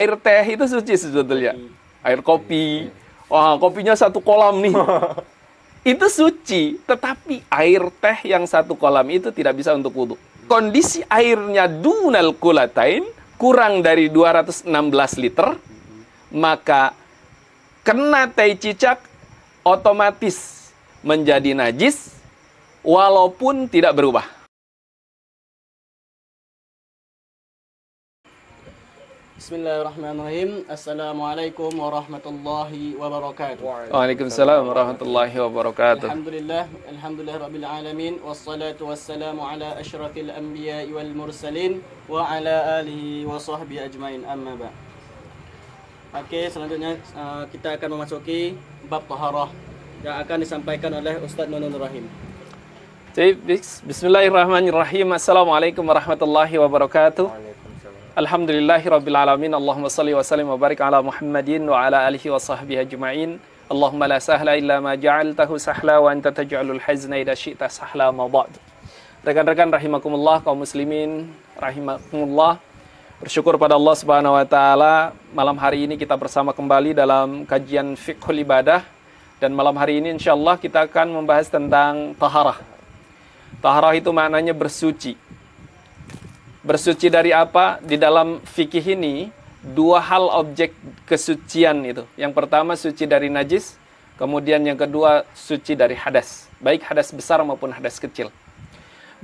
Air teh itu suci sebetulnya. Air kopi. Wah, kopinya satu kolam nih. Itu suci, tetapi air teh yang satu kolam itu tidak bisa untuk wudhu. Kondisi airnya dunal kulatain, kurang dari 216 liter, maka kena teh cicak otomatis menjadi najis walaupun tidak berubah. Bismillahirrahmanirrahim. Assalamualaikum warahmatullahi wabarakatuh. Waalaikumsalam warahmatullahi wabarakatuh. Alhamdulillah rabbil alamin. Wassalatu wassalamu ala asyrafil anbiya'i wal mursalin wa ala alihi wa sahbihi ajmain, amma ba'. Oke, selanjutnya kita akan memasuki bab taharah yang akan disampaikan oleh Ustaz Nunun Rahim. Bismillahirrahmanirrahim. Assalamualaikum warahmatullahi wabarakatuh. Alhamdulillahirabbil alamin. Allahumma shalli wa sallim wa barik ala Muhammadin wa ala alihi wa sahbihi ajma'in. Allahumma la sahla illa ma ja'altahu sahla wa anta taj'alul hazna idza syi'ta sahla ma ba'd. Rekan-rekan rahimakumullah, kaum muslimin rahimakumullah. Bersyukur pada Allah Subhanahu wa taala, malam hari ini kita bersama kembali dalam kajian fiqhul ibadah, dan malam hari ini insyaallah kita akan membahas tentang taharah. Taharah itu maknanya bersuci. Bersuci dari apa? Di dalam fikih ini, dua hal objek kesucian itu. Yang pertama suci dari najis, kemudian yang kedua suci dari hadas. Baik hadas besar maupun hadas kecil.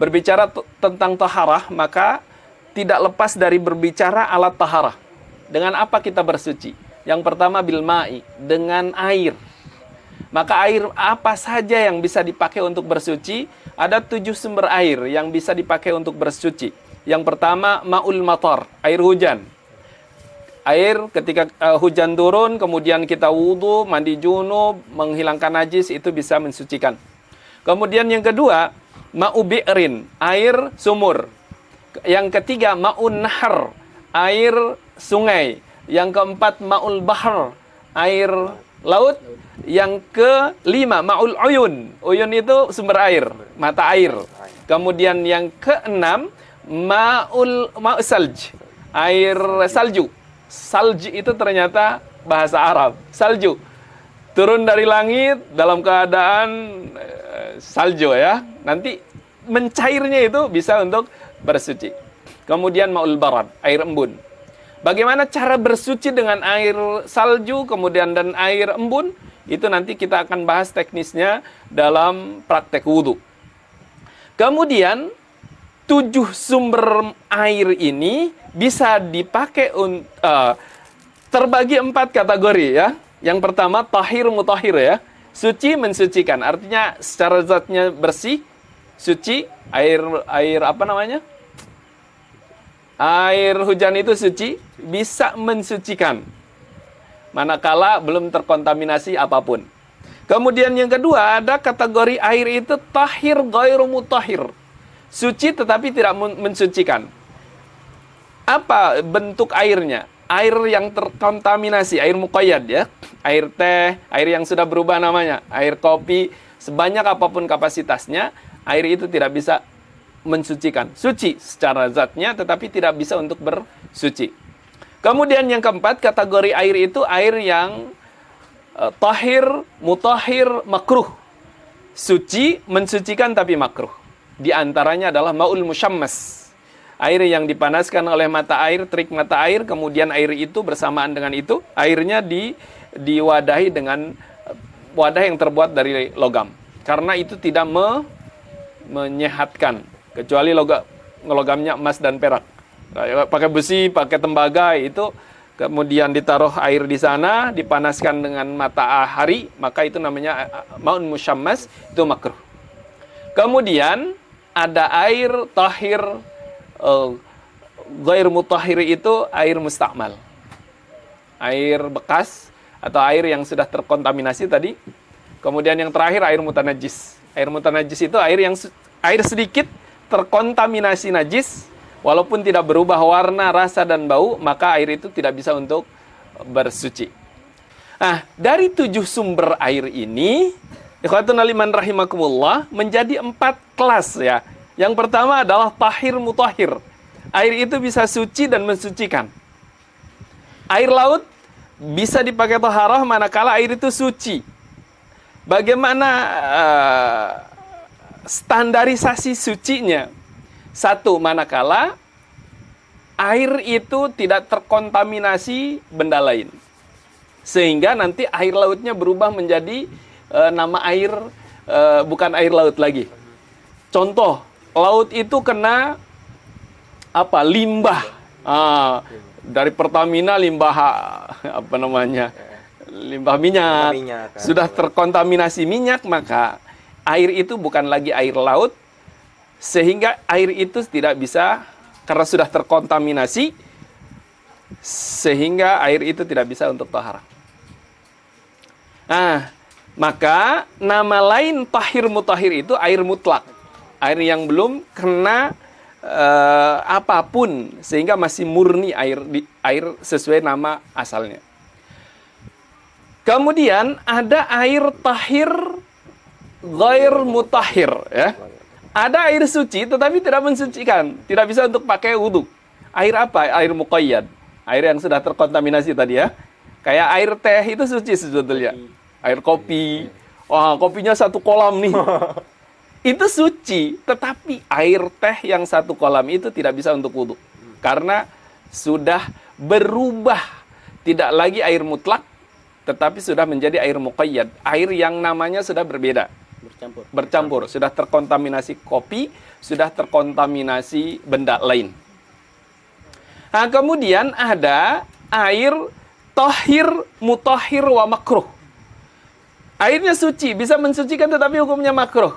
Berbicara tentang taharah, maka tidak lepas dari berbicara alat taharah. Dengan apa kita bersuci? Yang pertama bil ma'i, dengan air. Maka air apa saja yang bisa dipakai untuk bersuci? Ada 7 sumber air yang bisa dipakai untuk bersuci. Yang pertama, ma'ul matar, air hujan. Air ketika hujan turun, kemudian kita wudhu, mandi junub, menghilangkan najis, itu bisa mensucikan. Kemudian yang kedua, ma'u bi'rin, air sumur. Yang ketiga, ma'un nahar, air sungai. Yang keempat, ma'ul bahar, air laut. Yang kelima, ma'ul uyun. Uyun itu sumber air, mata air. Kemudian yang keenam, ma'u salj, air salju. Salj itu ternyata bahasa Arab. Salju turun dari langit dalam keadaan salju ya. Nanti mencairnya itu bisa untuk bersuci. Kemudian ma'ul barad, air embun. Bagaimana cara bersuci dengan air salju kemudian dan air embun? Itu nanti kita akan bahas teknisnya dalam praktek wudhu. Kemudian 7 sumber air ini bisa dipakai terbagi 4 kategori ya. Yang pertama tahir mutahhir ya. Suci mensucikan, artinya secara zatnya bersih, suci. Air apa namanya? Air hujan itu suci, bisa mensucikan. Manakala belum terkontaminasi apapun. Kemudian yang kedua ada kategori air itu tahir ghairu mutahhir. Suci tetapi tidak mensucikan. Apa bentuk airnya? Air yang terkontaminasi, air muqayyad ya. Air teh, air yang sudah berubah namanya. Air kopi, sebanyak apapun kapasitasnya, air itu tidak bisa mensucikan. Suci secara zatnya tetapi tidak bisa untuk bersuci. Kemudian yang keempat, kategori air itu air yang tahir, mutahhir, makruh. Suci, mensucikan tapi makruh. Di antaranya adalah ma'ul musyammas. Air yang dipanaskan oleh mata air, terik mata air, kemudian air itu bersamaan dengan itu, airnya diwadahi dengan wadah yang terbuat dari logam. Karena itu tidak menyehatkan, kecuali logamnya emas dan perak. Pakai besi, pakai tembaga, itu kemudian ditaruh air di sana, dipanaskan dengan matahari, maka itu namanya ma'un musyammas, itu makruh. Kemudian ada air tahir ghair mutahhir, itu air mustakmal. Air bekas atau air yang sudah terkontaminasi tadi. Kemudian yang terakhir air mutanajis. Air mutanajis itu air sedikit terkontaminasi najis, walaupun tidak berubah warna, rasa dan bau, maka air itu tidak bisa untuk bersuci. Nah, dari 7 sumber air ini, ikhwatun aliman rahimakumullah, menjadi 4 kelas ya. Yang pertama adalah tahir mutahhir. Air itu bisa suci dan mensucikan. Air laut bisa dipakai taharah manakala air itu suci. Bagaimana standarisasi sucinya? Satu, manakala air itu tidak terkontaminasi benda lain. Sehingga nanti air lautnya berubah menjadi nama air bukan air laut lagi. Contoh, laut itu kena apa? Limbah. Dari Pertamina limbah apa namanya? Limbah minyak. Sudah terkontaminasi minyak, maka air itu bukan lagi air laut, sehingga air itu tidak bisa, karena sudah terkontaminasi, sehingga air itu tidak bisa untuk taharah. Nah, maka nama lain tahir mutahhir itu air mutlak. Air yang belum kena apapun, sehingga masih murni air sesuai nama asalnya. Kemudian ada air tahir ghair mutahhir, ya. Ada air suci tetapi tidak mensucikan, tidak bisa untuk pakai wudhu. Air apa? Air muqayyad, air yang sudah terkontaminasi tadi, ya. Kayak air teh itu suci sebetulnya. Air kopi, wah kopinya satu kolam nih. Itu suci, tetapi air teh yang satu kolam itu tidak bisa untuk wudhu. Karena sudah berubah, tidak lagi air mutlak, tetapi sudah menjadi air muqayyad. Air yang namanya sudah berbeda. Bercampur. Sudah terkontaminasi kopi, sudah terkontaminasi benda lain. Nah, kemudian ada air tahir mutahhir wa makruh. Airnya suci, bisa mensucikan tetapi hukumnya makruh.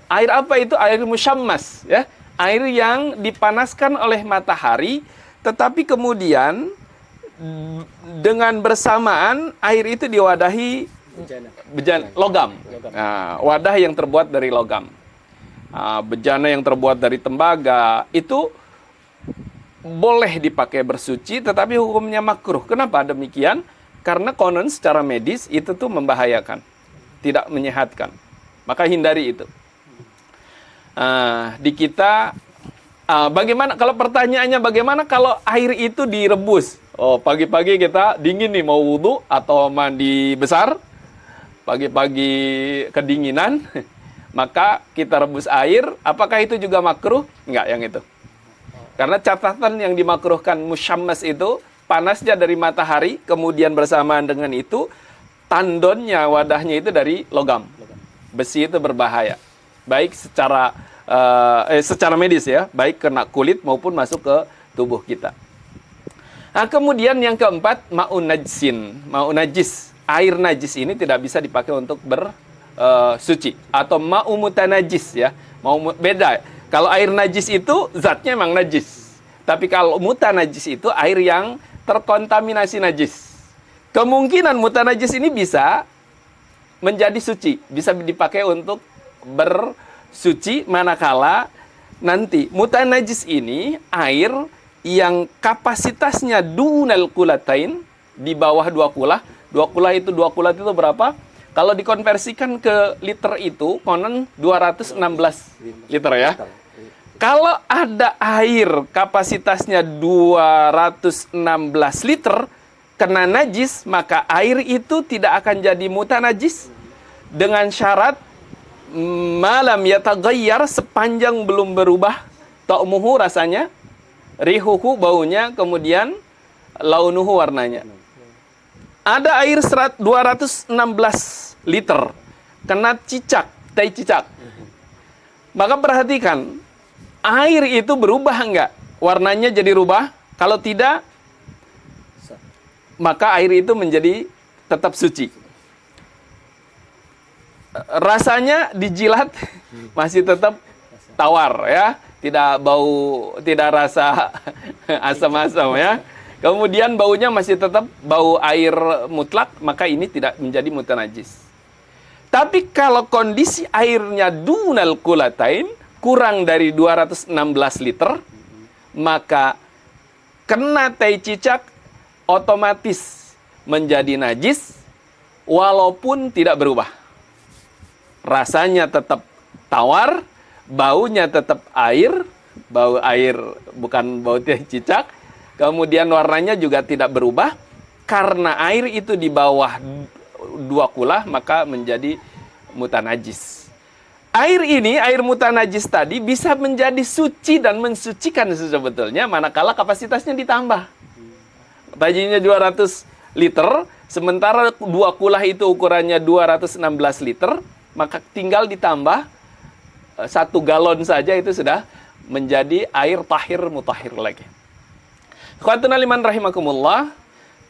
Air apa itu? Air musyammas, ya. Air yang dipanaskan oleh matahari, tetapi kemudian dengan bersamaan air itu diwadahi logam. Nah, wadah yang terbuat dari logam. Bejana yang terbuat dari tembaga itu boleh dipakai bersuci, tetapi hukumnya makruh. Kenapa demikian? Karena konon secara medis itu tuh membahayakan, tidak menyehatkan. Maka hindari itu. Di kita, bagaimana kalau pertanyaannya bagaimana kalau air itu direbus? Oh, pagi-pagi kita dingin nih mau wudhu atau mandi besar, pagi-pagi kedinginan, maka kita rebus air. Apakah itu juga makruh? Enggak, yang itu. Karena catatan yang dimakruhkan musyammas itu panasnya dari matahari, kemudian bersamaan dengan itu tandonnya, wadahnya itu dari logam. Besi itu berbahaya. Baik secara medis, ya, baik kena kulit maupun masuk ke tubuh kita. Nah, kemudian yang keempat, ma'un najsin, ma'un najis. Air najis ini tidak bisa dipakai untuk bersuci, atau ma'u mutanajis, ya. Beda. Kalau air najis itu zatnya memang najis. Tapi kalau mutanajis itu air yang terkontaminasi najis. Kemungkinan mutanajis ini bisa menjadi suci, bisa dipakai untuk bersuci manakala nanti mutanajis ini air yang kapasitasnya dunal kulatain, di bawah 2 kulah. 2 kulah itu berapa? Kalau dikonversikan ke liter itu konon 216 liter, ya. Kalau ada air kapasitasnya 216 liter kena najis, maka air itu tidak akan jadi mutanajis dengan syarat malam yataghayyar, sepanjang belum berubah ta'muhu, rasanya, rihuhu, baunya, kemudian launuhu, warnanya. Ada air 216 liter kena cicak, tai cicak. Maka perhatikan, air itu berubah enggak? Warnanya jadi rubah? Kalau tidak, maka air itu menjadi tetap suci. Rasanya dijilat masih tetap tawar, ya. Tidak bau, tidak rasa asam-asam, ya. Kemudian baunya masih tetap bau air mutlak, maka ini tidak menjadi mutanajis. Tapi kalau kondisi airnya dunal kulatain, kurang dari 216 liter, maka kena tai cicak otomatis menjadi najis walaupun tidak berubah. Rasanya tetap tawar, baunya tetap air, bau air bukan bau tai cicak. Kemudian warnanya juga tidak berubah, karena air itu di bawah 2 kulah maka menjadi mutanajis. Air ini, air mutanajis tadi bisa menjadi suci dan mensucikan sebetulnya manakala kapasitasnya ditambah. Tadinya 200 liter, sementara 2 kulah itu ukurannya 216 liter, maka tinggal ditambah 1 galon saja itu sudah menjadi air tahir mutahhir lagi. Ikhwatuna liman rahimakumullah,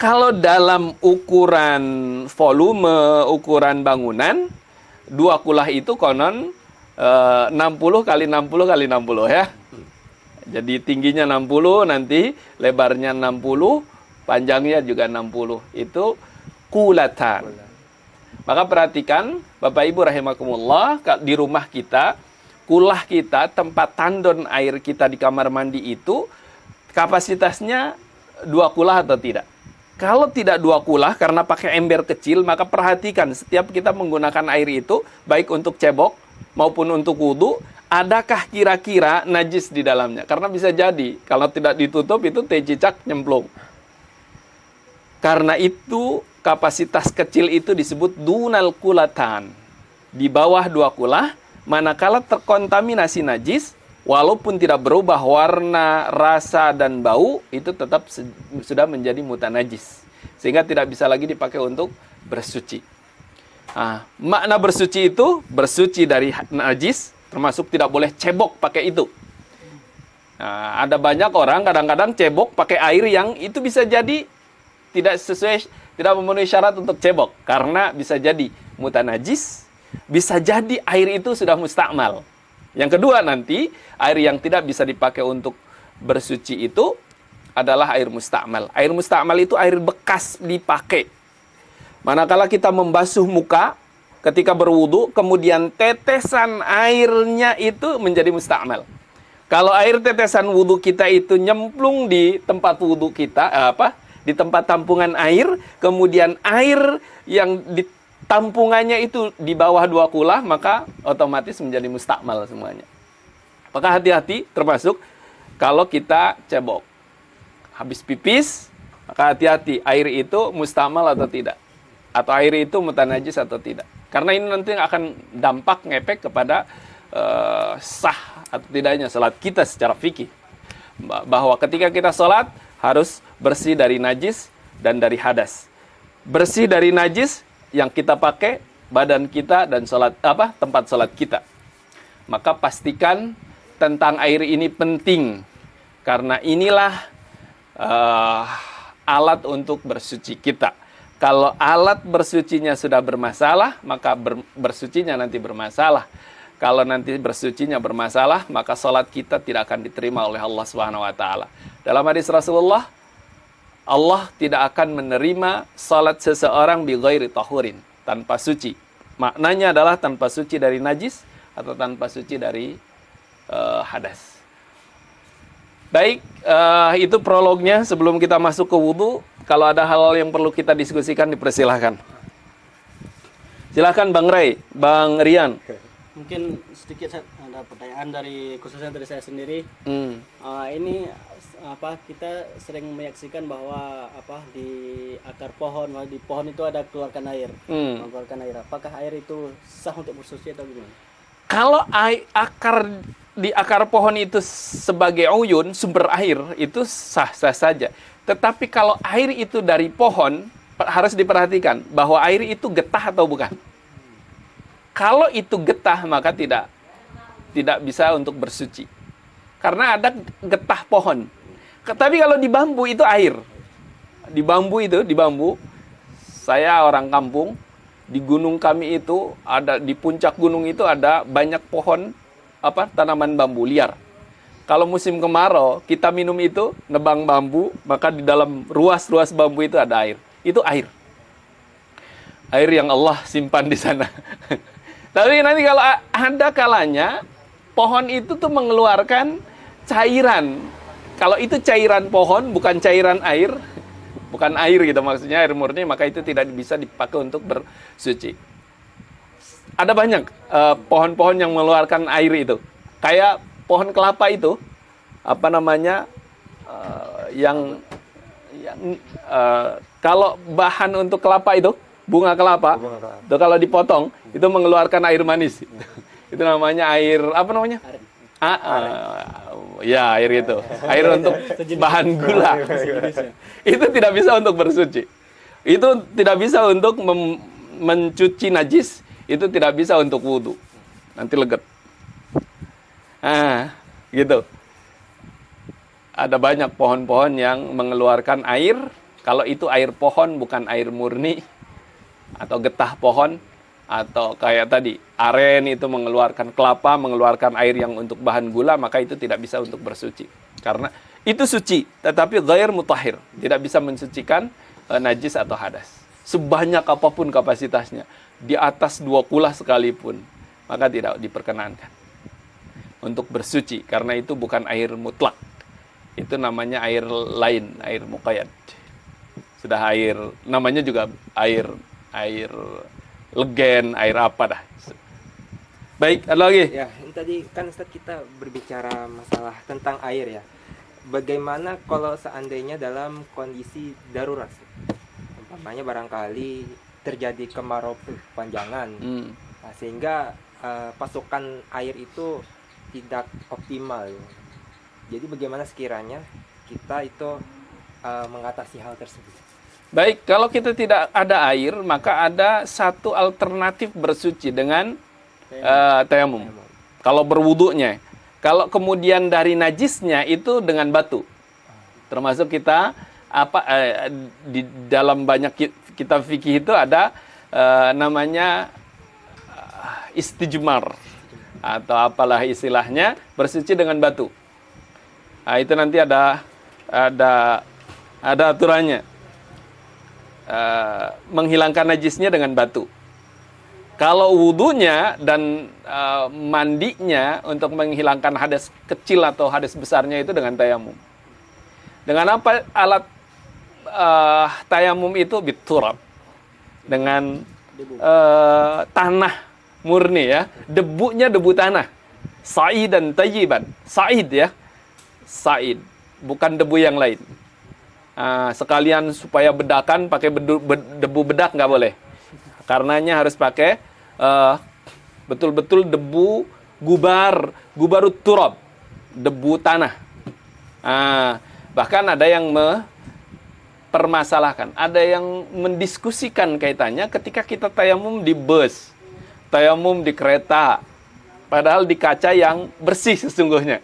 kalau dalam ukuran volume, ukuran bangunan, 2 kulah itu konon 60 kali 60 kali 60 ya. Jadi tingginya 60, nanti lebarnya 60, panjangnya juga 60. Itu kulatan. Maka perhatikan Bapak Ibu rahimakumullah, di rumah kita, kulah kita, tempat tandon air kita di kamar mandi itu kapasitasnya 2 kulah atau tidak. Kalau tidak 2 kulah karena pakai ember kecil, maka perhatikan setiap kita menggunakan air itu, baik untuk cebok maupun untuk wudhu, adakah kira-kira najis di dalamnya? Karena bisa jadi, kalau tidak ditutup itu teh cicak nyemplung. Karena itu kapasitas kecil itu disebut dunal kulatan. Di bawah 2 kulah, manakala terkontaminasi najis, walaupun tidak berubah warna, rasa, dan bau, itu tetap sudah menjadi mutanajis. Sehingga tidak bisa lagi dipakai untuk bersuci. Makna bersuci itu, bersuci dari najis, termasuk tidak boleh cebok pakai itu. Ada banyak orang kadang-kadang cebok pakai air yang itu bisa jadi tidak sesuai, tidak memenuhi syarat untuk cebok. Karena bisa jadi mutanajis, bisa jadi air itu sudah mustakmal. Yang kedua nanti, air yang tidak bisa dipakai untuk bersuci itu adalah air mustakmal. Air mustakmal itu air bekas dipakai. Manakala kita membasuh muka ketika berwudu, kemudian tetesan airnya itu menjadi mustakmal. Kalau air tetesan wudu kita itu nyemplung di tempat wudu kita, di tempat tampungan air, kemudian air yang di tampungannya itu di bawah 2 kulah, maka otomatis menjadi mustakmal semuanya. Maka hati-hati, termasuk kalau kita cebok. Habis pipis, maka hati-hati, air itu mustakmal atau tidak. Atau air itu mutanajis atau tidak. Karena ini nanti akan dampak ngepek kepada sah atau tidaknya salat kita secara fikih. Bahwa ketika kita salat, harus bersih dari najis dan dari hadas. Bersih dari najis, yang kita pakai badan kita dan tempat salat kita. Maka pastikan tentang air ini penting, karena inilah alat untuk bersuci kita. Kalau alat bersucinya sudah bermasalah, maka bersucinya nanti bermasalah. Kalau nanti bersucinya bermasalah, maka salat kita tidak akan diterima oleh Allah Subhanahu wa taala. Dalam hadis Rasulullah, Allah tidak akan menerima salat seseorang bi ghairi tahurin, tanpa suci. Maknanya adalah tanpa suci dari najis atau tanpa suci dari hadas. Baik, itu prolognya. Sebelum kita masuk ke wudu, kalau ada hal yang perlu kita diskusikan, dipersilahkan. Silahkan Bang Ray, Bang Rian. Mungkin sedikit ada pertanyaan khususnya dari saya sendiri. Ini kita sering menyaksikan bahwa di akar pohon, di pohon itu ada keluarkan air, mengeluarkan air. Apakah air itu sah untuk bersuci atau gimana? Kalau di akar pohon itu sebagai uyun, sumber air, itu sah-sah saja. Tetapi kalau air itu dari pohon, harus diperhatikan bahwa air itu getah atau bukan. Kalau itu getah, maka tidak bisa untuk bersuci. Karena ada getah pohon. Tapi kalau di bambu itu air. Di bambu, saya orang kampung, di gunung kami itu, di puncak gunung itu ada banyak pohon, tanaman bambu liar. Kalau musim kemarau, kita minum itu, nebang bambu, maka di dalam ruas-ruas bambu itu ada air. Itu air. Air yang Allah simpan di sana. Tapi nanti kalau ada kalanya, pohon itu tuh mengeluarkan cairan. Kalau itu cairan pohon, bukan cairan air, bukan air gitu maksudnya, air murni, maka itu tidak bisa dipakai untuk bersuci. Ada banyak pohon-pohon yang mengeluarkan air itu. Kayak pohon kelapa itu, Kalau bahan untuk kelapa itu, bunga kelapa, itu kalau dipotong, itu mengeluarkan air manis. Itu namanya air, apa namanya? Ya, air itu. Air untuk bahan gula. Itu tidak bisa untuk bersuci. Itu tidak bisa untuk mencuci najis. Itu tidak bisa untuk wudhu. Nanti leget. Gitu. Ada banyak pohon-pohon yang mengeluarkan air. Kalau itu air pohon, bukan air murni. Atau getah pohon. Atau kayak tadi, aren itu mengeluarkan kelapa, mengeluarkan air yang untuk bahan gula, maka itu tidak bisa untuk bersuci. Karena itu suci, tetapi ghair mutahhir. Tidak bisa mensucikan najis atau hadas. Sebanyak apapun kapasitasnya. Di atas 2 kula sekalipun. Maka tidak diperkenankan untuk bersuci. Karena itu bukan air mutlak. Itu namanya air lain, air muqayyad. Sudah air, namanya juga air legen, air apa dah. Baik, ada lagi? Ya, ini tadi kan Ustaz kita berbicara masalah tentang air ya. Bagaimana kalau seandainya dalam kondisi darurat? Umpamanya barangkali terjadi kemarau panjangan, nah, sehingga pasokan air itu tidak optimal. Jadi bagaimana sekiranya kita itu mengatasi hal tersebut? Baik, kalau kita tidak ada air, maka ada satu alternatif bersuci dengan tayamum. Kalau berwudunya. Kalau kemudian dari najisnya itu dengan batu. Termasuk kita di dalam banyak kitab fikih itu ada namanya istijmar atau apalah istilahnya, bersuci dengan batu. Nah, itu nanti ada aturannya. Menghilangkan najisnya dengan batu. Kalau wudunya dan mandinya untuk menghilangkan hadas kecil atau hadas besarnya itu dengan tayamum. Dengan apa alat tayamum itu? Biturab. Dengan tanah murni ya. Debunya debu tanah. Sa'id dan tayyiban. Sa'id ya. Sa'id. Bukan debu yang lain. Sekalian supaya bedakan pakai debu bedak nggak boleh. Karenanya harus pakai betul-betul debu gubarut turab, debu tanah. Bahkan ada yang mempermasalahkan, ada yang mendiskusikan kaitannya ketika kita tayamum di bus, tayamum di kereta, padahal di kaca yang bersih sesungguhnya.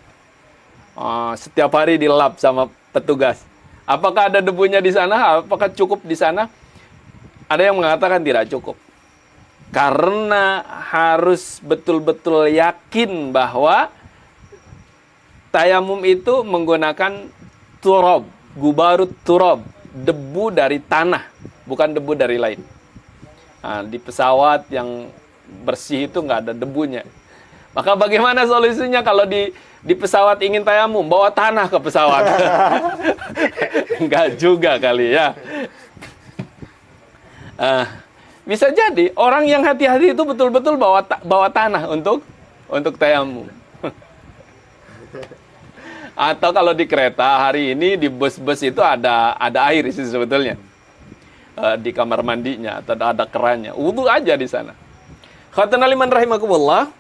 Setiap hari dilap sama petugas. Apakah ada debunya di sana? Apakah cukup di sana? Ada yang mengatakan tidak cukup. Karena harus betul-betul yakin bahwa tayamum itu menggunakan turab, gubarut turab, debu dari tanah, bukan debu dari lain. Di pesawat yang bersih itu nggak ada debunya. Maka bagaimana solusinya kalau di pesawat ingin tayamum, bawa tanah ke pesawat? Enggak juga kali ya. Bisa jadi orang yang hati-hati itu betul-betul bawa tanah untuk tayamum. Atau kalau di kereta hari ini di bus-bus itu ada air sih sebetulnya. Di kamar mandinya atau ada kerannya. Wudu aja di sana. Khatan aliman rahimakumullah.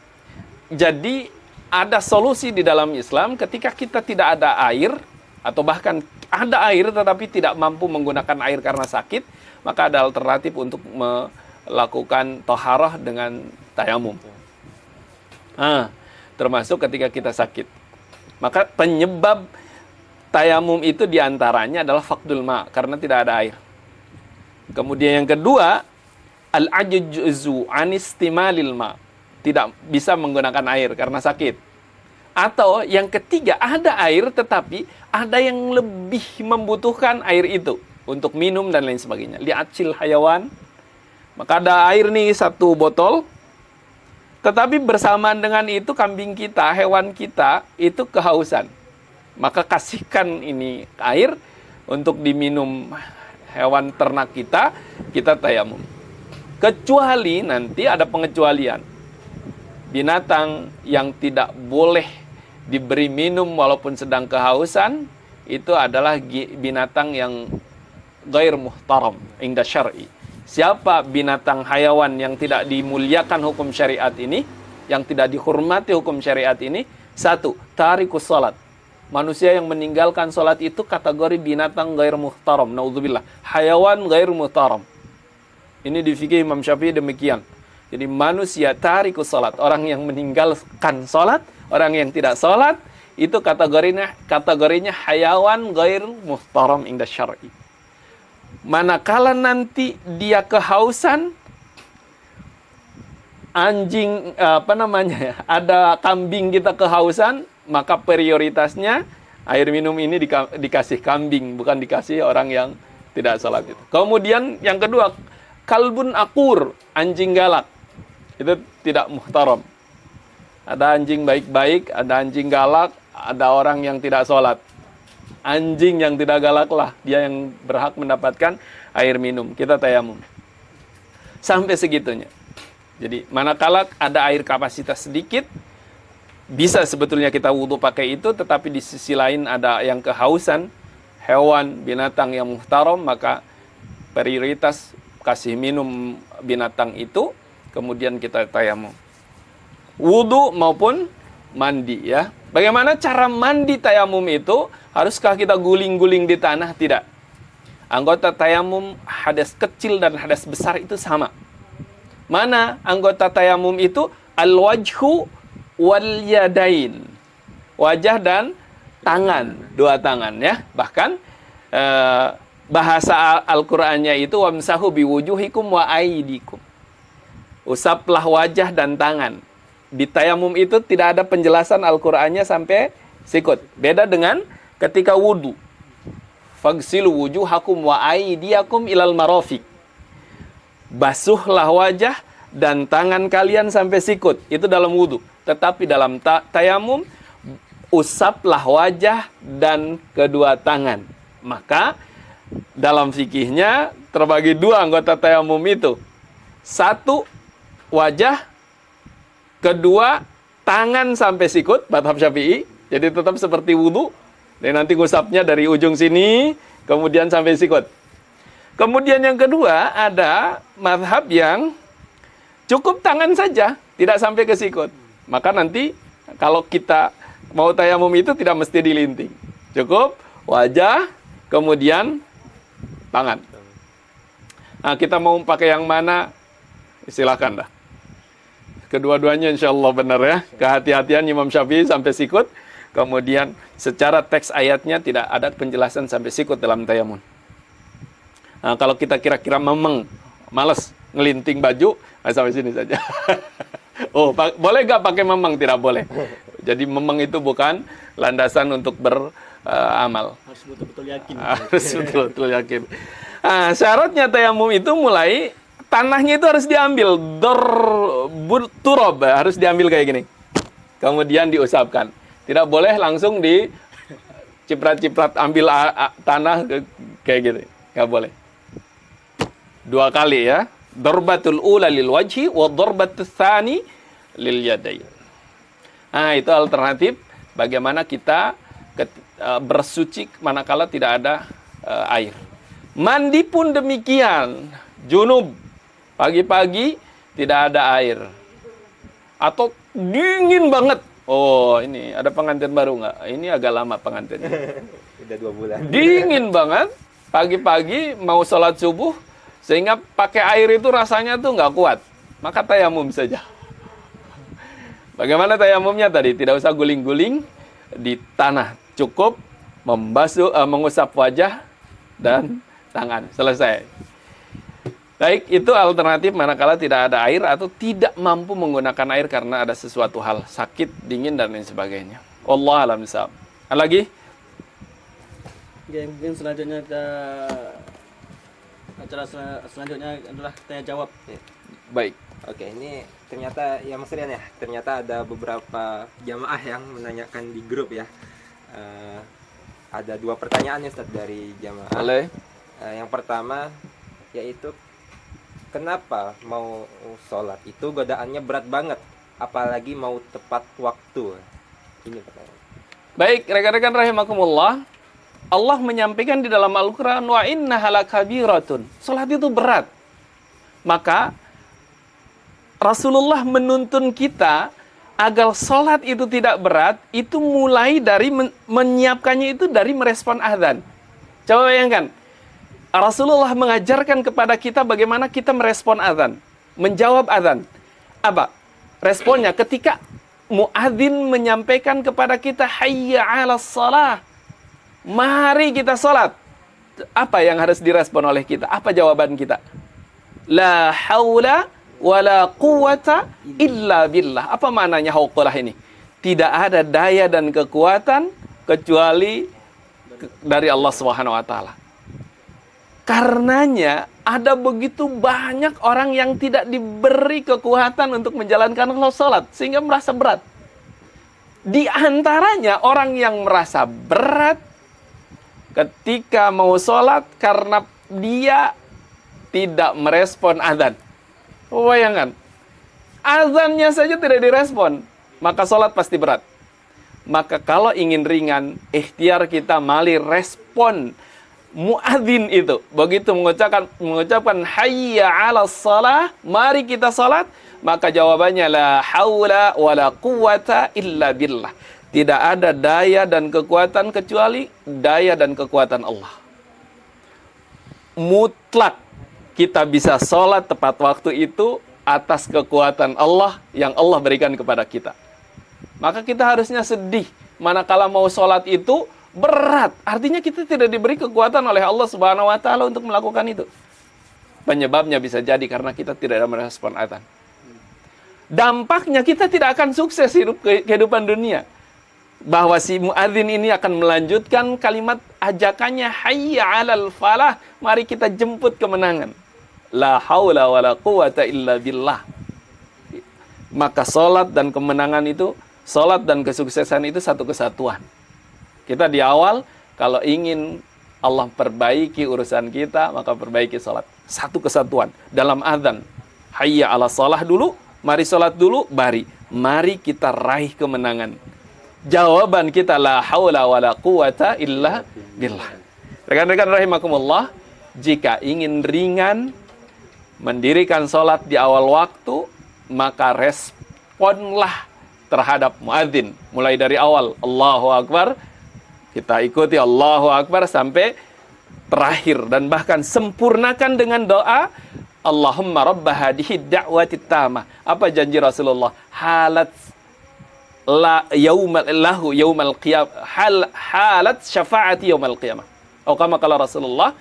Jadi ada solusi di dalam Islam ketika kita tidak ada air atau bahkan ada air tetapi tidak mampu menggunakan air karena sakit, maka ada alternatif untuk melakukan toharah dengan tayamum. Termasuk ketika kita sakit. Maka penyebab tayamum itu diantaranya adalah faqdul ma, karena tidak ada air. Kemudian yang kedua, al-ajzu anistimalil ma, tidak bisa menggunakan air karena sakit. Atau yang ketiga, ada air tetapi ada yang lebih membutuhkan air itu untuk minum dan lain sebagainya. Li'atsil hayawan. Maka ada air nih 1 botol. Tetapi bersamaan dengan itu kambing kita, hewan kita itu kehausan. Maka kasihkan ini air untuk diminum hewan ternak kita tayamum. Kecuali nanti ada pengecualian. Binatang yang tidak boleh diberi minum walaupun sedang kehausan, itu adalah binatang yang ghair muhtaram inda syar'i. Siapa binatang hayawan yang tidak dimuliakan hukum syariat ini, yang tidak dihormati hukum syariat ini? Satu, tarikus salat. Manusia yang meninggalkan salat itu kategori binatang ghair muhtaram. Naudzubillah. Hayawan ghair muhtaram. Ini di fikih Imam Syafi'i demikian. Jadi manusia tarikus salat, orang yang meninggalkan salat, orang yang tidak salat, itu kategorinya hayawan ghair muhtaram inda syar'i. Manakala nanti dia kehausan, anjing ada kambing kita kehausan, maka prioritasnya air minum ini dikasih kambing, bukan dikasih orang yang tidak salat itu. Kemudian yang kedua, kalbun akur, anjing galak. Itu tidak muhtaram. Ada anjing baik-baik, ada anjing galak, ada orang yang tidak sholat. Anjing yang tidak galak lah, dia yang berhak mendapatkan air minum. Kita tayamum. Sampai segitunya. Jadi, manakala ada air kapasitas sedikit, bisa sebetulnya kita wudhu pakai itu, tetapi di sisi lain ada yang kehausan, hewan, binatang yang muhtaram, maka prioritas kasih minum binatang itu, kemudian kita tayamum. Wudu maupun mandi ya. Bagaimana cara mandi tayamum itu? Haruskah kita guling-guling di tanah? Tidak. Anggota tayamum hadas kecil dan hadas besar itu sama. Mana anggota tayamum itu? Al-wajhu wal yadain. Wajah dan tangan, dua tangan ya. Bahkan bahasa Al-Qur'annya itu wamsahu biwujuhikum wa aidikum. Usaplah wajah dan tangan. Di tayamum itu tidak ada penjelasan Al-Qur'annya sampai sikut. Beda dengan ketika wudu. Fagsilu wujuhakum wa aydiyakum ilal marafiq. Basuhlah wajah dan tangan kalian sampai sikut. Itu dalam wudu. Tetapi dalam tayamum, usaplah wajah dan kedua tangan. Maka dalam fikihnya terbagi dua anggota tayamum itu. Satu, wajah. Kedua, tangan sampai sikut, madhab Syafi'i. Jadi tetap seperti wudu. Dan nanti ngusapnya dari ujung sini, kemudian sampai sikut. Kemudian yang kedua, ada madhab yang cukup tangan saja, tidak sampai ke sikut. Maka nanti kalau kita mau tayamum itu tidak mesti dilinting. Cukup wajah, kemudian tangan. Nah, kita mau pakai yang mana? Silakan dah. Kedua-duanya insya Allah benar ya. Kehati-hatian Imam Syafi'i sampai sikut. Kemudian secara teks ayatnya tidak ada penjelasan sampai sikut dalam tayamum. Nah, kalau kita kira-kira memang malas ngelinting baju, sampai sini saja. Oh, boleh nggak pakai memang? Tidak boleh. Jadi memang itu bukan landasan untuk beramal. Harus betul-betul yakin. Harus betul-betul yakin. Nah, syaratnya tayamum itu mulai tanahnya itu harus diambil, turab, harus diambil kayak gini. Kemudian diusapkan. Tidak boleh langsung diciprat-ciprat ambil tanah kayak gitu. Nggak boleh. Dua kali ya. Darbatul ula lil wajhi wa darbatul tsani lil yadayn. Nah, itu alternatif bagaimana kita bersuci manakala tidak ada air. Mandi pun demikian. Junub. Pagi-pagi tidak ada air. Atau dingin banget. Oh, ini ada pengantin baru nggak? Ini agak lama pengantinnya. Udah 2 bulan. Dingin banget. Pagi-pagi mau sholat subuh. Sehingga pakai air itu rasanya tuh nggak kuat. Maka tayamum saja. Bagaimana tayamumnya tadi? Tidak usah guling-guling di tanah. Cukup mengusap wajah dan tangan. Selesai. Baik, itu alternatif manakala tidak ada air atau tidak mampu menggunakan air karena ada sesuatu hal sakit, dingin, dan lain sebagainya. Allah alam sahab. Ada lagi? Oke, mungkin selanjutnya acara selanjutnya adalah tanya jawab. Baik. Oke, ini ternyata ya Mas Rian ya, ternyata ada beberapa jamaah yang menanyakan di grup ya. Ada 2 pertanyaan ya Ustaz dari jamaah. Boleh. Yang pertama yaitu kenapa mau sholat itu godaannya berat banget, apalagi mau tepat waktu. Ini pertanyaan. Baik, rekan-rekan rahimakumullah. Allah menyampaikan di dalam Al-Quran, wa innaha lakabiratun. Salat itu berat. Maka Rasulullah menuntun kita agar salat itu tidak berat, itu mulai dari menyiapkannya itu dari merespon azan. Coba bayangkan, Rasulullah mengajarkan kepada kita bagaimana kita merespon azan, menjawab azan. Apa responnya ketika muadzin menyampaikan kepada kita hayya 'alas shalah, mari kita salat. Apa yang harus direspon oleh kita? Apa jawaban kita? La haula wala quwata illa billah. Apa maknanya hauqalah ini? Tidak ada daya dan kekuatan kecuali dari Allah Subhanahu wa taala. Karenanya ada begitu banyak orang yang tidak diberi kekuatan untuk menjalankan salat sehingga merasa berat. Di antaranya orang yang merasa berat ketika mau salat karena dia tidak merespon azan. Bayangkan, azannya saja tidak direspon, maka salat pasti berat. Maka kalau ingin ringan, ikhtiar kita mali respon muadzin itu. Begitu mengucapkan hayya 'alas shalah, mari kita salat, maka jawabannya la haula wala quwata illa billah. Tidak ada daya dan kekuatan kecuali daya dan kekuatan Allah. Mutlak kita bisa sholat tepat waktu itu atas kekuatan Allah yang Allah berikan kepada kita. Maka kita harusnya sedih manakala mau sholat itu berat. Artinya kita tidak diberi kekuatan oleh Allah Subhanahu wa taala untuk melakukan itu. Penyebabnya bisa jadi karena kita tidak ada merespon azan. Dampaknya kita tidak akan sukses hidup kehidupan dunia. Bahwa si muadzin ini akan melanjutkan kalimat ajakannya hayya 'alal falah, mari kita jemput kemenangan. La haula wala quwata illa billah. Maka salat dan kemenangan itu, salat dan kesuksesan itu satu kesatuan. Kita di awal kalau ingin Allah perbaiki urusan kita, maka perbaiki salat. Satu kesatuan dalam azan. Hayya 'alas shalah dulu, mari salat dulu, mari kita raih kemenangan. Jawaban kita la haula wala quwata illa billah. Rekan-rekan rahimakumullah, jika ingin ringan mendirikan sholat di awal waktu, maka responlah terhadap muadzin. Mulai dari awal Allahu Akbar, kita ikuti Allahu Akbar sampai terakhir, dan bahkan sempurnakan dengan doa Allahumma rabba hadihi da'wati tamah. Apa janji Rasulullah? Halat yaumal qiyamah, halat syafaati yaumal qiyamah. Atau kama kala Rasulullah,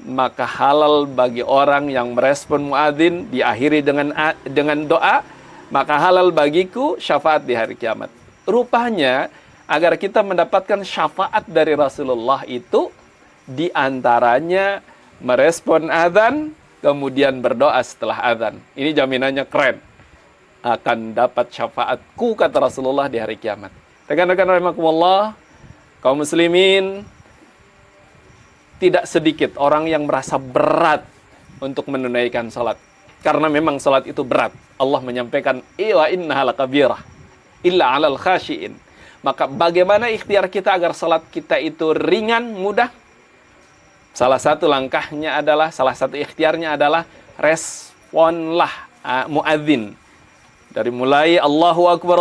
maka halal bagi orang yang merespon muadzin diakhiri dengan doa, maka halal bagiku syafaat di hari kiamat. Rupanya agar kita mendapatkan syafaat dari Rasulullah itu diantaranya merespon azan kemudian berdoa setelah azan. Ini jaminannya keren. Akan dapat syafaatku, kata Rasulullah, di hari kiamat. Rekan-rekan rahimakumullah, kaum muslimin, tidak sedikit orang yang merasa berat untuk menunaikan salat. Karena memang salat itu berat. Allah menyampaikan, wa innaha lakabirah illa 'alal khashiin. Maka bagaimana ikhtiar kita agar salat kita itu ringan, mudah? Salah satu langkahnya adalah, salah satu ikhtiarnya adalah responlah muadzin. Dari mulai Allahu Akbar,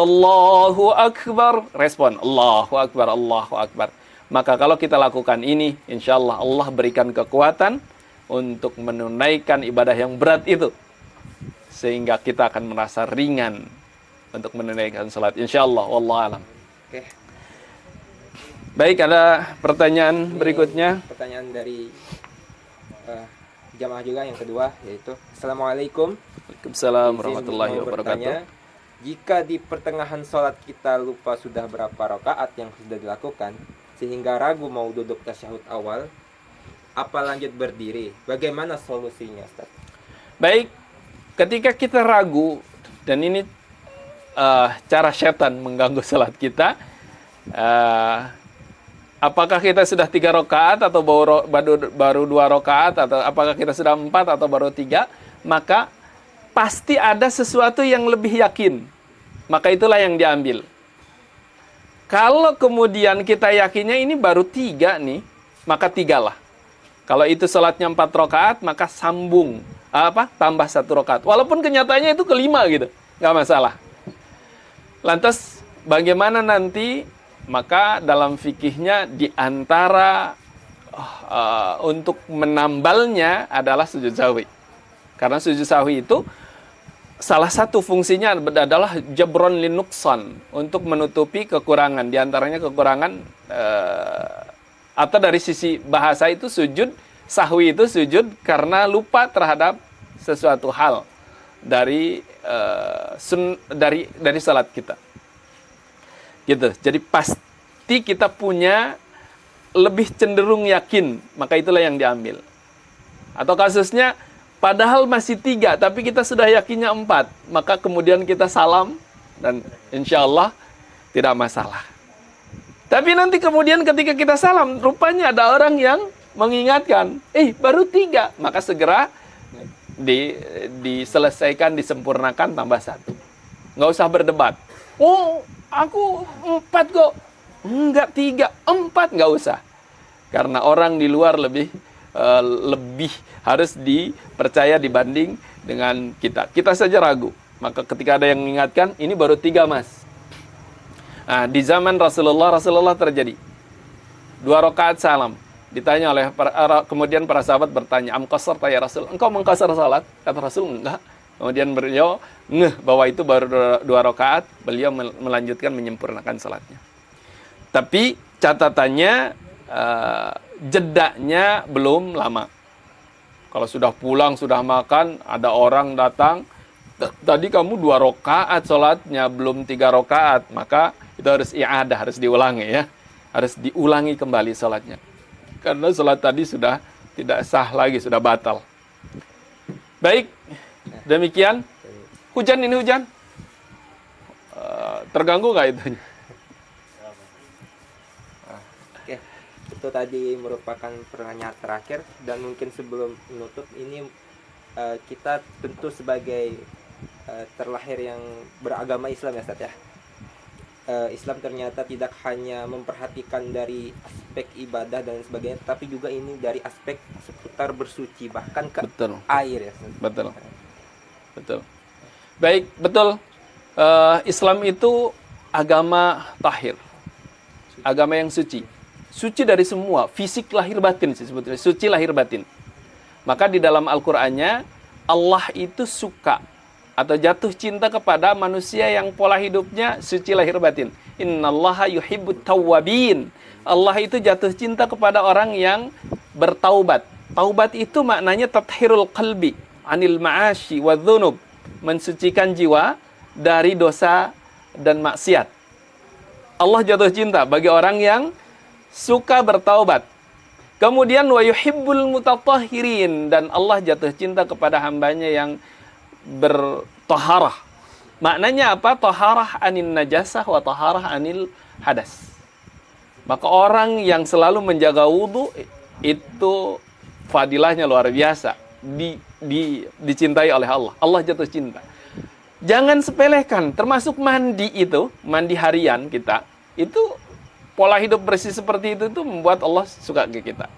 respon Allahu Akbar, Allahu Akbar. Maka kalau kita lakukan ini, insya Allah Allah berikan kekuatan untuk menunaikan ibadah yang berat itu. Sehingga kita akan merasa ringan untuk menunaikan salat. Insya Allah, wallahu alam. Oke. Baik, ada pertanyaan berikutnya. Pertanyaan dari jamaah juga yang kedua, yaitu Assalamualaikum. Waalaikumsalam warahmatullahi wabarakatuh. Jika di pertengahan sholat kita lupa sudah berapa rakaat yang sudah dilakukan, sehingga ragu mau duduk tasyahud awal, apa lanjut berdiri? Bagaimana solusinya, Ustaz? Baik, ketika kita ragu, dan ini cara setan mengganggu salat kita, apakah kita sudah 3 rakaat atau baru 2 rakaat, atau apakah kita sudah 4 atau baru 3, maka pasti ada sesuatu yang lebih yakin. Maka itulah yang diambil. Kalau kemudian kita yakinnya ini baru 3 nih, maka 3 lah. Kalau itu salatnya 4 rakaat, maka sambung tambah 1 rakaat. Walaupun kenyataannya itu kelima gitu, nggak masalah. Lantas bagaimana nanti? Maka dalam fikihnya di antara untuk menambalnya adalah sujud sahwi. Karena sujud sahwi itu salah satu fungsinya adalah jabron linuksan, untuk menutupi kekurangan. Di antaranya kekurangan atau dari sisi bahasa itu sujud sahwi itu sujud karena lupa terhadap sesuatu hal dari salat kita. Gitu. Jadi pasti kita punya lebih cenderung yakin, maka itulah yang diambil. Atau kasusnya padahal masih 3, tapi kita sudah yakinnya 4, maka kemudian kita salam dan insya Allah tidak masalah. Tapi nanti kemudian ketika kita salam, rupanya ada orang yang mengingatkan, baru 3, maka segera diselesaikan, disempurnakan, tambah 1. Nggak usah berdebat. Oh, aku 4 kok. Enggak 3, 4 nggak usah. Karena orang di luar lebih harus dipercaya dibanding dengan kita. Kita saja ragu. Maka ketika ada yang mengingatkan, ini baru 3 mas. Nah, di zaman Rasulullah terjadi 2 rakaat salam. Ditanya kemudian para sahabat bertanya, am qasarta ya Rasul? Engkau mengqasar salat? Kata Rasul, enggak. Kemudian beliau bahwa itu baru 2 rakaat, beliau melanjutkan menyempurnakan salatnya. Tapi catatannya jedanya belum lama. Kalau sudah pulang, sudah makan, ada orang datang, tadi kamu 2 rakaat salatnya, belum 3 rakaat, maka itu harus i'adah, harus diulangi ya. Harus diulangi kembali salatnya. Karena salat tadi sudah tidak sah lagi, sudah batal. Baik, demikian. Hujan ini hujan. Terganggu nggak itu? Oke, itu tadi merupakan pertanyaan terakhir, dan mungkin sebelum menutup ini kita tentu sebagai terlahir yang beragama Islam ya Ustaz ya. Islam ternyata tidak hanya memperhatikan dari aspek ibadah dan sebagainya, tapi juga ini dari aspek seputar bersuci, bahkan ke air ya. Betul. Baik, betul. Islam itu agama tahir, agama yang suci. Suci dari semua, fisik lahir batin sih sebetulnya, suci lahir batin. Maka di dalam Al-Qur'annya Allah itu suka atau jatuh cinta kepada manusia yang pola hidupnya suci lahir batin. Innallaha yuhibbut tawwabin. Allah itu jatuh cinta kepada orang yang bertaubat. Taubat itu maknanya tathhirul qalbi anil ma'ashi wa dhunub, mensucikan jiwa dari dosa dan maksiat. Allah jatuh cinta bagi orang yang suka bertaubat. Kemudian wa yuhibbul mutatahhirin, dan Allah jatuh cinta kepada hambanya yang bertaharah. Maknanya apa? Taharah anin najasah wa taharah anil hadas. Maka orang yang selalu menjaga wudu itu fadilahnya luar biasa, dicintai oleh Allah. Allah jatuh cinta. Jangan sepelekan, termasuk mandi itu, mandi harian kita, itu pola hidup bersih seperti itu membuat Allah suka ke kita.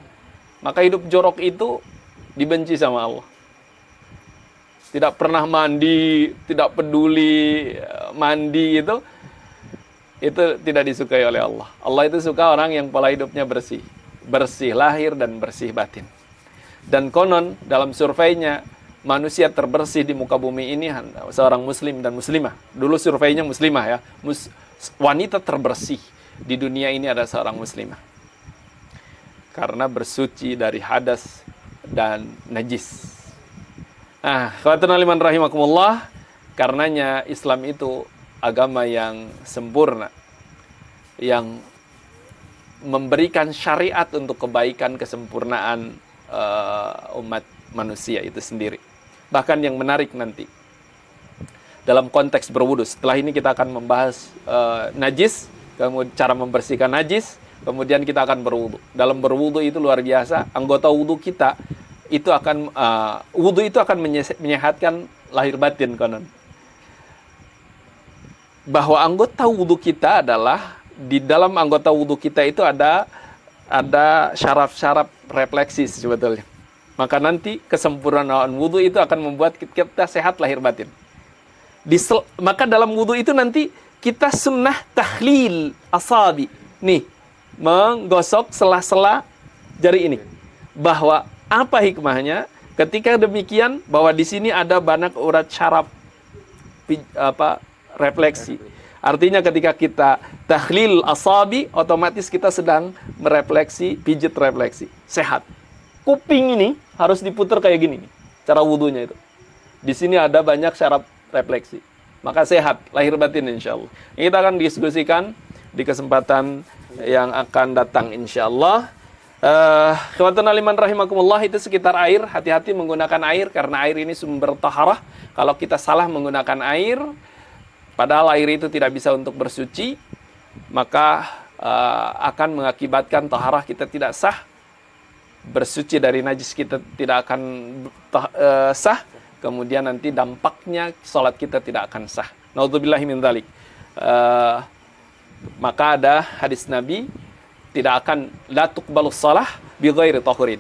Maka hidup jorok itu dibenci sama Allah. Tidak pernah mandi, tidak peduli mandi, itu tidak disukai oleh Allah. Allah itu suka orang yang pola hidupnya bersih, bersih lahir dan bersih batin. Dan konon dalam surveinya, manusia terbersih di muka bumi ini seorang muslim dan muslimah. Dulu surveinya muslimah ya. Wanita terbersih di dunia ini ada seorang muslimah. Karena bersuci dari hadas dan najis. Nah, khawatun aliman rahimakumullah, karenanya Islam itu agama yang sempurna, yang memberikan syariat untuk kebaikan, kesempurnaan umat manusia itu sendiri. Bahkan yang menarik nanti, dalam konteks berwudu, setelah ini kita akan membahas najis, kemudian cara membersihkan najis, kemudian kita akan berwudu. Dalam berwudu itu luar biasa, anggota wudu kita itu akan wudu itu akan menyehatkan lahir batin konon. Bahwa anggota wudu kita adalah, di dalam anggota wudu kita itu ada ada syaraf-syaraf refleksi sebetulnya. Maka nanti kesempurnaan wudhu itu akan membuat kita sehat lahir batin. Maka dalam wudhu itu nanti kita sunnah tahlil asabi. Nih, menggosok sela-sela jari ini. Bahwa apa hikmahnya? Ketika demikian, bahwa di sini ada banyak urat syaraf refleksi. Artinya ketika kita tahlil asabi, otomatis kita sedang merefleksi, pijit refleksi. Sehat. Kuping ini harus diputar kayak gini nih, cara wudhunya itu. Di sini ada banyak syaraf refleksi. Maka sehat, lahir batin insya Allah. Ini kita akan diskusikan di kesempatan yang akan datang insya Allah. Khawatun aliman rahimakumullah, itu sekitar air. Hati-hati menggunakan air, karena air ini sumber taharah. Kalau kita salah menggunakan air, padahal air itu tidak bisa untuk bersuci, maka akan mengakibatkan taharah kita tidak sah. Bersuci dari najis kita tidak akan sah. Kemudian nanti dampaknya sholat kita tidak akan sah. Naudzubillahi min dzalik. Maka ada hadis Nabi, tidak akan la tuqbalus shalah bi ghairi tahurin.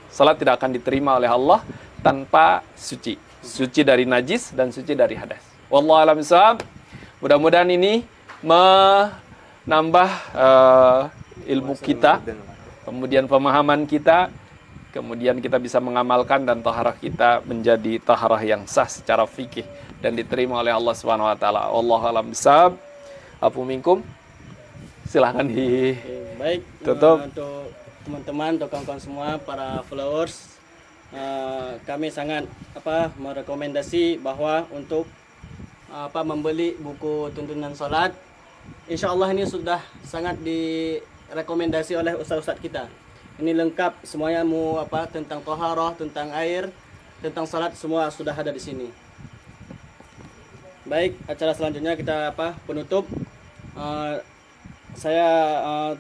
Salat tidak akan diterima oleh Allah tanpa suci. Suci dari najis dan suci dari hadas. Wallahu a'lam bishawab. Mudah-mudahan ini menambah ilmu kita, kemudian pemahaman kita, kemudian kita bisa mengamalkan dan taharah kita menjadi taharah yang sah secara fikih dan diterima oleh Allah Subhanahu wa taala. Wallahu a'lam bishawab. Afu minkum. Silahkan Baik, tutup. untuk teman-teman, untuk kawan-kawan semua, para followers, kami sangat merekomendasi bahwa untuk membeli buku tuntunan salat. Insya Allah ini sudah sangat direkomendasi oleh ustaz-ustaz kita. Ini lengkap semuanya, tentang taharah, tentang air, tentang salat, semua sudah ada di sini. Baik, acara selanjutnya kita penutup. Saya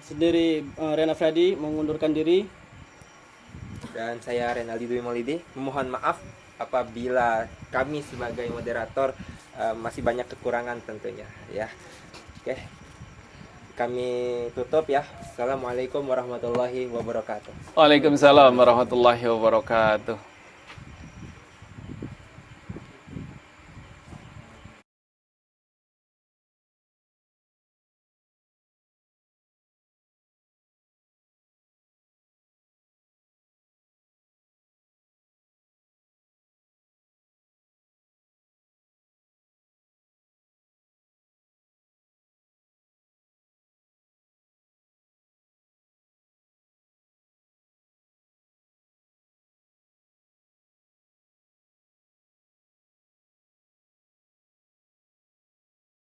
sendiri Rian Afriyadi mengundurkan diri. Dan saya Renaldi Dwi Maulidi. Mohon maaf apabila kami sebagai moderator masih banyak kekurangan tentunya ya. Oke. Kami tutup ya. Assalamualaikum warahmatullahi wabarakatuh. Waalaikumsalam warahmatullahi wabarakatuh.